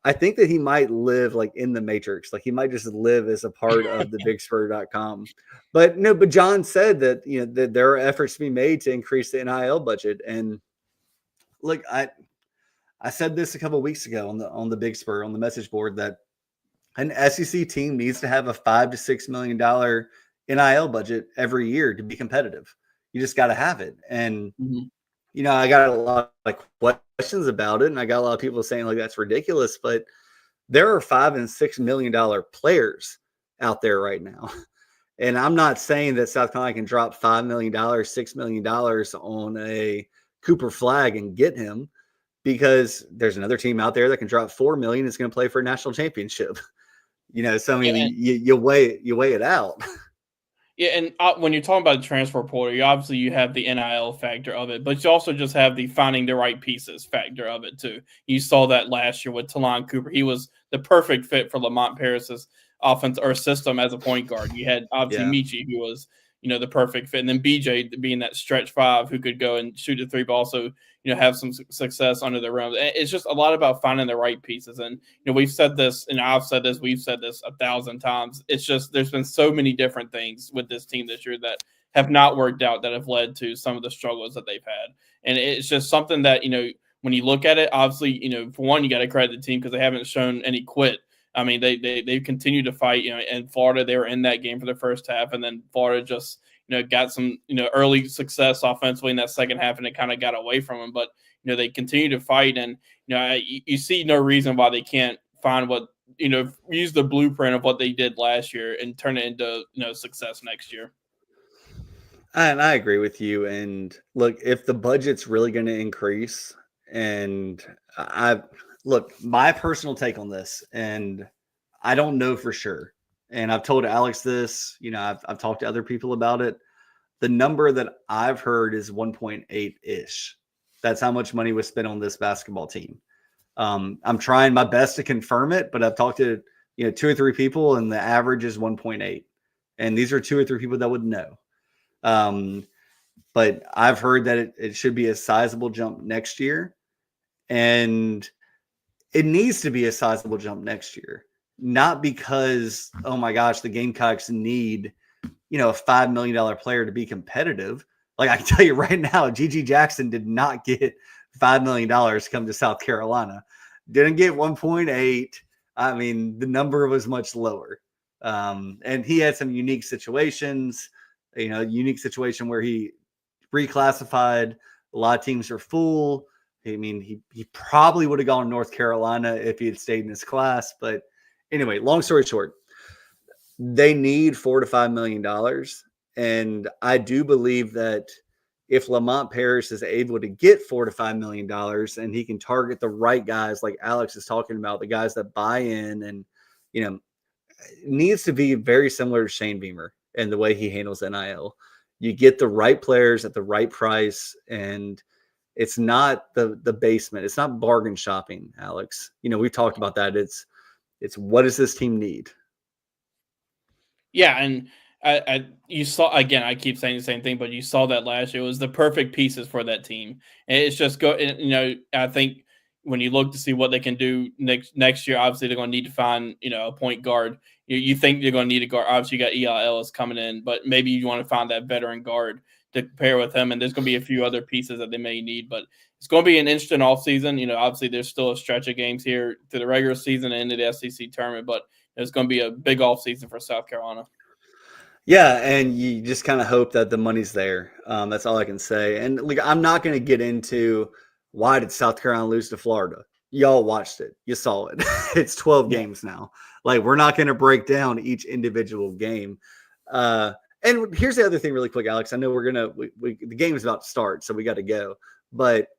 A: I think that he might live like in the Matrix. Like he might just live as a part of the bigspur.com. But no, but John said that, that there are efforts to be made to increase the NIL budget. And look, I said this a couple of weeks ago on the Big Spur, on the message board, that an SEC team needs to have a $5 to $6 million NIL budget every year to be competitive. You just got to have it. And I got a lot of questions about it, and I got a lot of people saying like that's ridiculous, but there are $5 and $6 million players out there right now. And I'm not saying that South Carolina can drop $5 million, $6 million on a Cooper Flag and get him, because there's another team out there that can drop $4 million. It's going to play for a national championship. So I mean, you weigh it out.
C: Yeah, and when you're talking about the transfer portal, you have the NIL factor of it, but you also just have the finding the right pieces factor of it too. You saw that last year with Talon Cooper. He was the perfect fit for Lamont Paris's offense or system as a point guard. You had obviously Michi, who was the perfect fit, and then BJ being that stretch five who could go and shoot the three, but also have some success under the rim. It's just a lot about finding the right pieces. And we've said this, and I've said this, we've said this 1,000 times. It's just there's been so many different things with this team this year that have not worked out, that have led to some of the struggles that they've had. And it's just something that when you look at it, obviously for one, you got to credit the team because they haven't shown any quit. I mean, they continue to fight. In Florida, they were in that game for the first half, and then Florida just got some early success offensively in that second half, and it kind of got away from them. But they continue to fight, and you see no reason why they can't find what use the blueprint of what they did last year and turn it into success next year.
A: And I agree with you. And look, if the budget's really going to increase, and my personal take on this, and I don't know for sure, and I've told Alex this, I've talked to other people about it. The number that I've heard is 1.8-ish. That's how much money was spent on this basketball team. I'm trying my best to confirm it, but I've talked to 2 or 3 people, and the average is 1.8. And these are 2 or 3 people that would know. But I've heard that it should be a sizable jump next year, and it needs to be a sizable jump next year. Not because, oh my gosh, the Gamecocks need, a $5 million player to be competitive. Like I can tell you right now, Gigi Jackson did not get $5 million to come to South Carolina. Didn't get 1.8. I mean, the number was much lower. And he had some unique situations, unique situation where he reclassified. A lot of teams are full. I mean, he probably would have gone to North Carolina if he had stayed in his class. But anyway, long story short, they need $4 to $5 million. And I do believe that if Lamont Paris is able to get $4 to $5 million and he can target the right guys, like Alex is talking about, the guys that buy in, and, it needs to be very similar to Shane Beamer and the way he handles NIL. You get the right players at the right price, and it's not the basement. It's not bargain shopping, Alex. We've talked about that. It's what does this team need?
C: Yeah, and you saw, again, I keep saying the same thing, but you saw that last year. It was the perfect pieces for that team. And it's just I think when you look to see what they can do next year, obviously they're going to need to find, a point guard. You think they're going to need a guard. Obviously, you got E.L. Ellis coming in, but maybe you want to find that veteran guard to pair with him. And there's going to be a few other pieces that they may need, but it's going to be an interesting offseason. Obviously there's still a stretch of games here through the regular season and into the SEC tournament, but it's going to be a big offseason for South Carolina.
A: Yeah, and you just kind of hope that the money's there. That's all I can say. And I'm not going to get into why did South Carolina lose to Florida. Y'all watched it. You saw it. It's 12 games now. We're not going to break down each individual game. And here's the other thing really quick, Alex. I know the game is about to start, so we got to go. But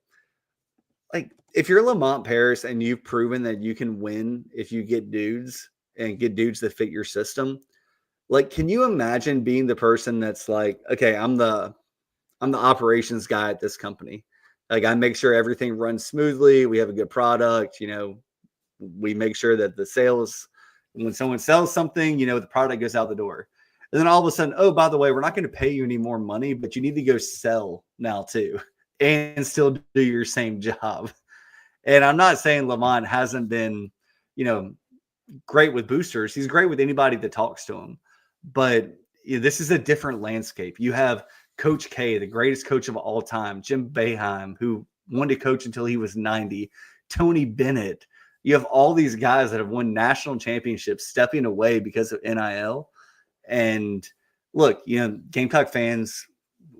A: if you're Lamont Paris and you've proven that you can win if you get dudes that fit your system, can you imagine being the person that's like, okay, I'm the I'm the operations guy at this company. Like, I make sure everything runs smoothly. We have a good product. We make sure that the sales, when someone sells something, the product goes out the door. And then all of a sudden, oh, by the way, we're not going to pay you any more money, but you need to go sell now too and still do your same job. And I'm not saying Lamont hasn't been, great with boosters. He's great with anybody that talks to him. But this is a different landscape. You have Coach K, the greatest coach of all time, Jim Boeheim, who wanted to coach until he was 90, Tony Bennett. You have all these guys that have won national championships stepping away because of NIL. And look, Gamecock fans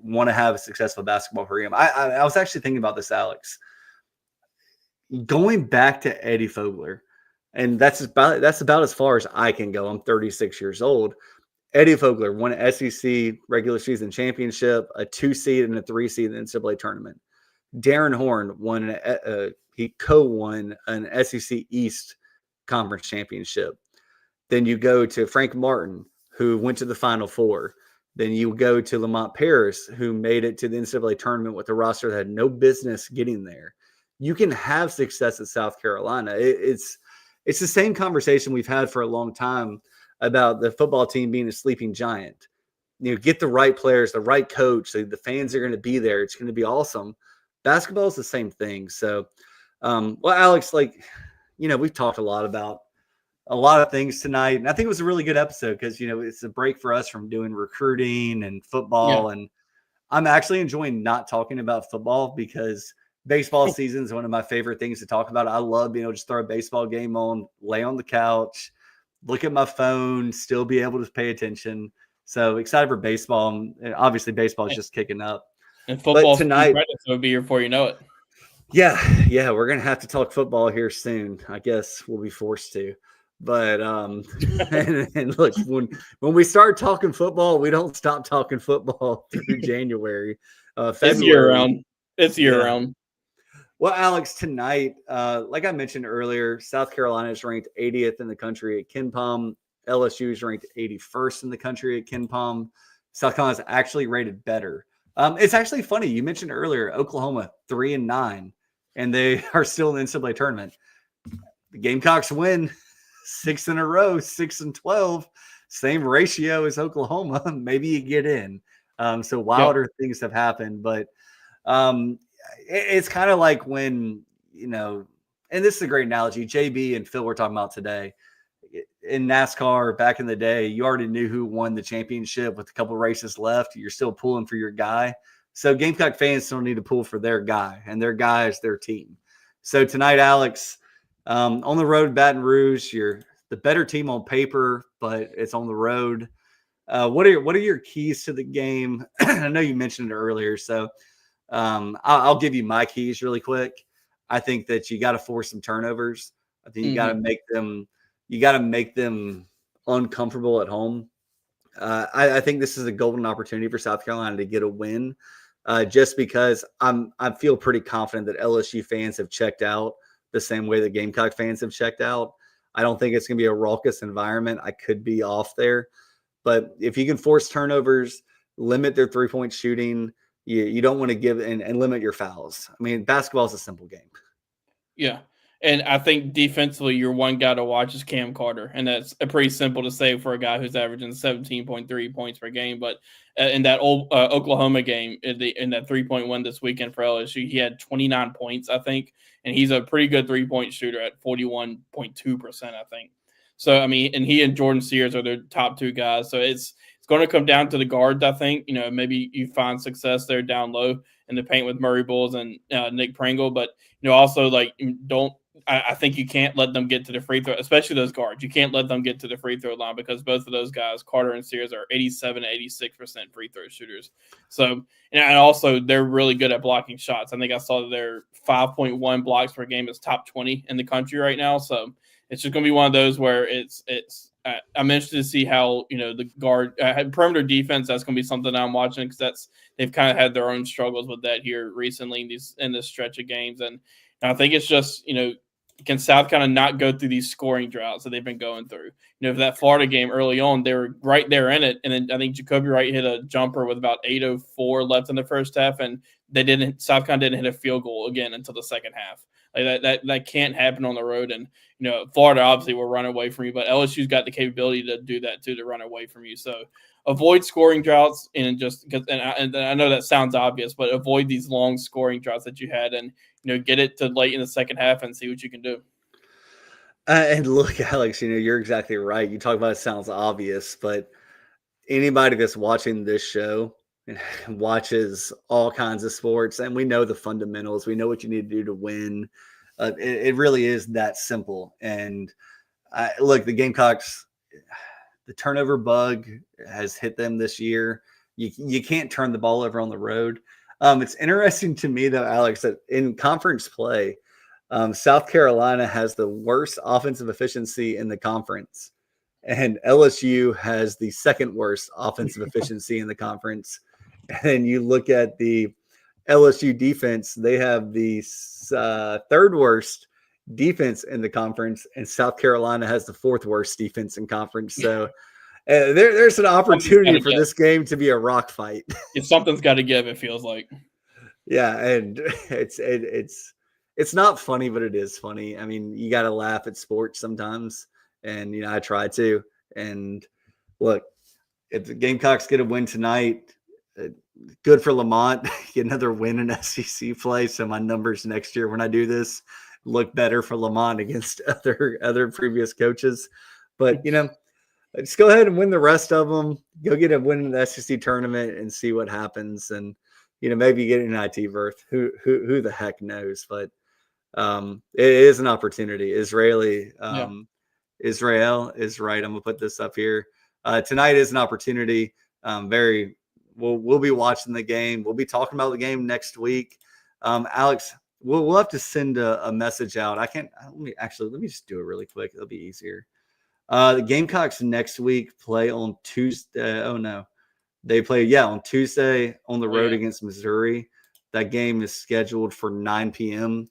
A: want to have a successful basketball program. I was actually thinking about this, Alex. Going back to Eddie Fogler, and that's about as far as I can go. I'm 36 years old. Eddie Fogler won an SEC regular season championship, a 2 seed and a 3 seed in the NCAA tournament. Darren Horn he co-won an SEC East Conference championship. Then you go to Frank Martin, who went to the Final Four. Then you go to Lamont Paris, who made it to the NCAA tournament with a roster that had no business getting there. You can have success at South Carolina. It's the same conversation we've had for a long time about the football team being a sleeping giant. Get the right players, the right coach. The fans are going to be there. It's going to be awesome. Basketball is the same thing. So, Alex, we've talked a lot about a lot of things tonight, and I think it was a really good episode because it's a break for us from doing recruiting and football, and I'm actually enjoying not talking about football because baseball season is one of my favorite things to talk about. I love being able to just throw a baseball game on, lay on the couch, look at my phone, still be able to pay attention. So excited for baseball. And obviously, baseball is just kicking up.
C: And football
A: tonight
C: will be here before you know it.
A: Yeah, we're gonna have to talk football here soon. I guess we'll be forced to. But and look, when we start talking football, we don't stop talking football through January.
C: February. It's year round. It's year round.
A: Well, Alex, tonight, like I mentioned earlier, South Carolina is ranked 80th in the country at KenPom. LSU is ranked 81st in the country at KenPom. South Carolina is actually rated better. It's actually funny. You mentioned earlier Oklahoma 3-9, and they are still in the NCAA tournament. The Gamecocks win 6 in a row, 6-12, same ratio as Oklahoma. Maybe you get in. So wilder things have happened, but it's kind of like when, and this is a great analogy. JB and Phil were talking about today. In NASCAR back in the day, you already knew who won the championship with a couple races left. You're still pulling for your guy. So Gamecock fans still need to pull for their guy, and their guy is their team. So tonight, Alex, on the road, Baton Rouge, you're the better team on paper, but it's on the road. What are your keys to the game? I know you mentioned it earlier, so I'll give you my keys really quick. I think that you got to force some turnovers. I think you got to make them. You got to make them uncomfortable at home. I think this is a golden opportunity for South Carolina to get a win, just because I feel pretty confident that LSU fans have checked out the same way that Gamecock fans have checked out. I don't think it's going to be a raucous environment. I could be off there. But if you can force turnovers, limit their three-point shooting, you don't want to give and limit your fouls. I mean, basketball is a simple game. Yeah.
C: And I think defensively, your one guy to watch is Cam Carter. And that's pretty simple to say for a guy who's averaging 17.3 points per game. But in that old Oklahoma game, in that 3-point win this weekend for LSU, he had 29 points, I think. And he's a pretty good three-point shooter at 41.2%, I think. So, I mean, and he and Jordan Sears are their top two guys. So it's going to come down to the guards, I think. Maybe you find success there down low in the paint with Murray Bulls and Nick Pringle. But, also, I think you can't let them get to the free throw, especially those guards. You can't let them get to the free throw line because both of those guys, Carter and Sears, are 87 to 86% free throw shooters. So, and also they're really good at blocking shots. I think I saw that their 5.1 blocks per game is top 20 in the country right now. So it's just going to be one of those where I'm interested to see how, the guard perimeter defense, that's going to be something I'm watching because they've kind of had their own struggles with that here recently in this stretch of games. And I think it's just, can South Carolina not go through these scoring droughts that they've been going through? For that Florida game early on, they were right there in it, and then I think Jacoby Wright hit a jumper with about 8:04 left in the first half, and South Carolina didn't hit a field goal again until the second half. Like that can't happen on the road, and Florida obviously will run away from you, but LSU's got the capability to do that too, to run away from you. So avoid scoring droughts, and I know that sounds obvious, but avoid these long scoring droughts that you had, and get it to late in the second half and see what you can do.
A: And look, Alex, you're exactly right. You talk about it sounds obvious, but anybody that's watching this show and watches all kinds of sports, and we know the fundamentals, we know what you need to do to win. It really is that simple. And look, the Gamecocks, the turnover bug has hit them this year. You can't turn the ball over on the road. It's interesting to me, though, Alex, that in conference play, South Carolina has the worst offensive efficiency in the conference, and LSU has the second worst offensive efficiency in the conference. And you look at the LSU defense, they have the third worst defense in the conference, and South Carolina has the fourth worst defense in conference. So there's an opportunity for this game to be a rock fight.
C: If something's got to give, it feels like.
A: Yeah, and it's not funny, but it is funny. I mean, you got to laugh at sports sometimes, and I try to. And look, if the Gamecocks get a win tonight, good for Lamont. Get another win in SEC play, so my numbers next year when I do this look better for Lamont against other previous coaches. But just go ahead and win the rest of them. Go get a win in the SEC tournament and see what happens. And maybe get an IT berth. Who the heck knows? But it is an opportunity. Israel is right. I'm gonna put this up here. Tonight is an opportunity. We'll be watching the game. We'll be talking about the game next week. Alex, we'll have to send a message out. Let me just do it really quick. It'll be easier. The Gamecocks next week play on Tuesday. Oh no, they play on Tuesday on the road against Missouri. That game is scheduled for 9 p.m.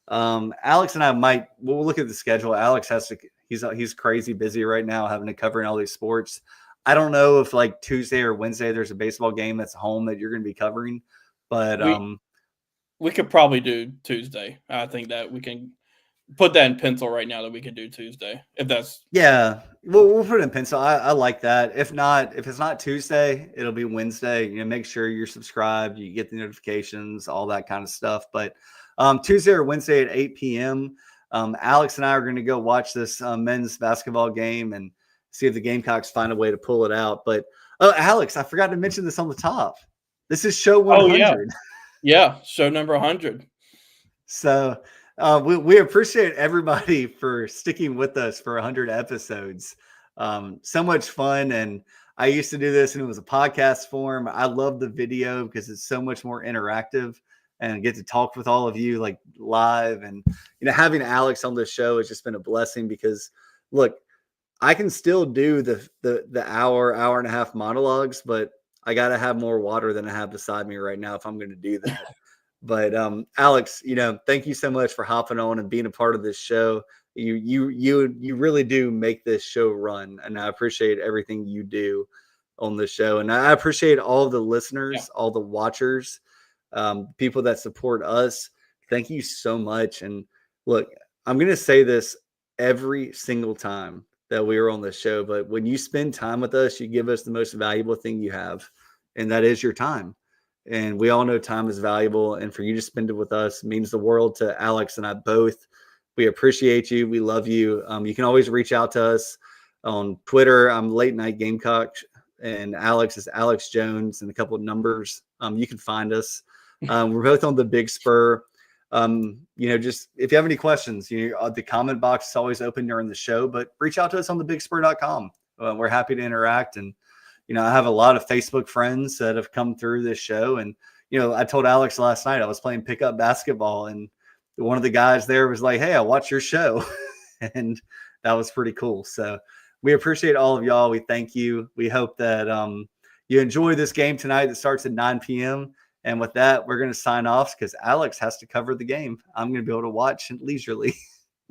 A: Alex and I we'll look at the schedule. Alex he's crazy busy right now, having to cover in all these sports. I don't know if like Tuesday or Wednesday there's a baseball game that's home that you're going to be covering, but
C: we could probably do Tuesday. I think that we can put that in pencil right now, that we could do Tuesday. If that's
A: we'll put it in pencil. I like that. If it's not Tuesday, it'll be Wednesday. Make sure you're subscribed, you get the notifications, all that kind of stuff. But Tuesday or Wednesday at 8 p.m. Alex and I are going to go watch this men's basketball game and see if the Gamecocks find a way to pull it out. But Alex, I forgot to mention this on the top. This is show 100.
C: Yeah, show number 100.
A: So we appreciate everybody for sticking with us for 100 episodes. So much fun. And I used to do this and it was a podcast form. I love the video because it's so much more interactive and get to talk with all of you like live. And, having Alex on this show has just been a blessing because look, I can still do the hour and a half monologues, but I got to have more water than I have beside me right now if I'm going to do that. But Alex, thank you so much for hopping on and being a part of this show. You really do make this show run, and I appreciate everything you do on the show. And I appreciate all the listeners, all the watchers, people that support us. Thank you so much. And look, I'm going to say this every single time that we are on this show, but when you spend time with us, you give us the most valuable thing you have, and that is your time. And we all know time is valuable, and for you to spend it with us means the world to Alex and I both. We appreciate you. We love you. You can always reach out to us on Twitter. I'm Late Night Gamecock, and Alex is Alex Jones and a couple of numbers. You can find us. We're both on the Big Spur. Just if you have any questions, the comment box is always open during the show, but reach out to us on thebigspur.com. We're happy to interact. And, I have a lot of Facebook friends that have come through this show. And, I told Alex last night I was playing pickup basketball and one of the guys there was like, "Hey, I watch your show." And that was pretty cool. So we appreciate all of y'all. We thank you. We hope that you enjoy this game tonight that starts at 9 p.m. And with that, we're going to sign off because Alex has to cover the game. I'm going to be able to watch leisurely.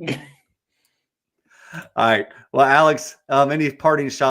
A: All right. Well, Alex, any parting shots?